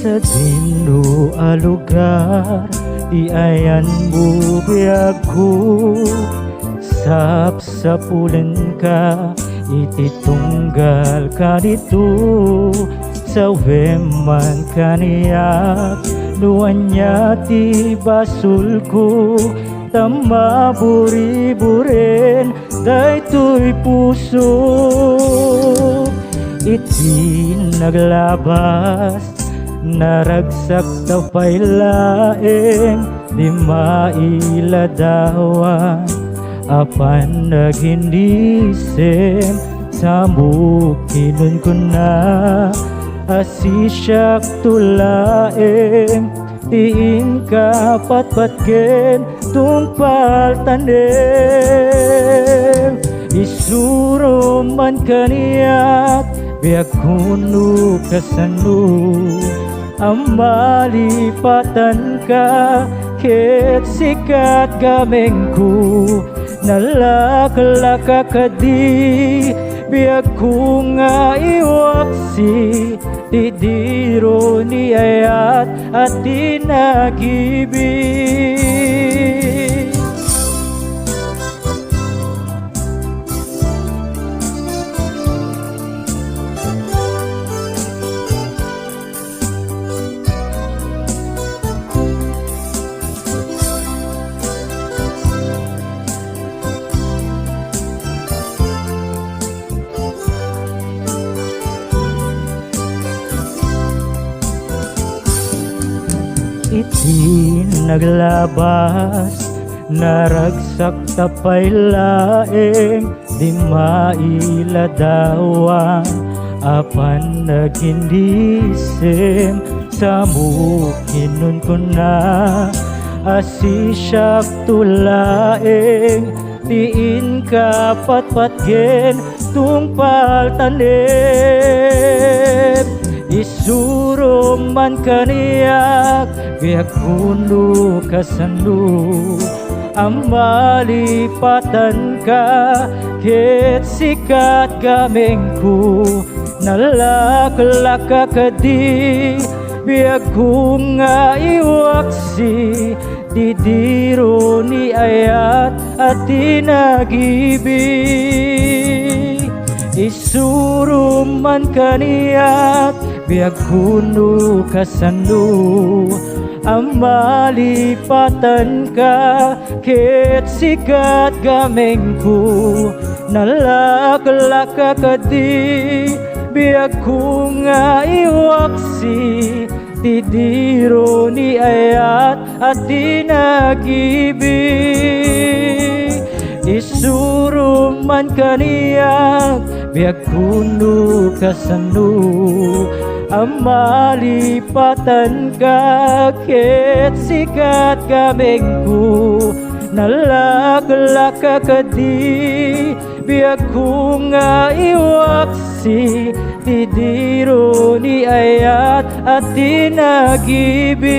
Sa dinu a lugar di ayan bubiyag ko, sapsapulen ka ititunggal ka dito. Sa weman kaniyak nuan niya ti basul ko, tama buri-buren daytoy puso. Iti naglabas naragsak tapay laeng di mailadawan, apan nagindisem sambukinon ko na asisyak tulaeng tiin ka patpatken tungpal tanem. Isuro man kaniyak biag kuno kasano, ang malipatan ka ket sikat gameng ko, nalaklaka kadi biag ko nga iwaksi tidiro ni ayat at tinagibig. Iti naglabas naragsak tapay laeng di mailadawan, apan nagindisem samukinon ko na asisyak tulaeng tiin ka patpatgen tungpal tanem. Isuro man kaniyak biag kuno kasano, ang malipatan ka ket sikat gameng ko, nalaklaka kadi biag ko nga iwaksi didiro ni ayat at tinagibig. Isuro man kaniyak biag kuno kasano, ang malipatan ka ket sikat gameng ko, nalaklaka kadi biag ko nga iwaksi tidiro ni ayat at tinagibig. Isuro man kaniyak biag kuno kasano, ang malipatan ka ket sikat gameng ko, nalaklaka kadi biag ko nga iwaksi tidiro ni ayat at tinagibig.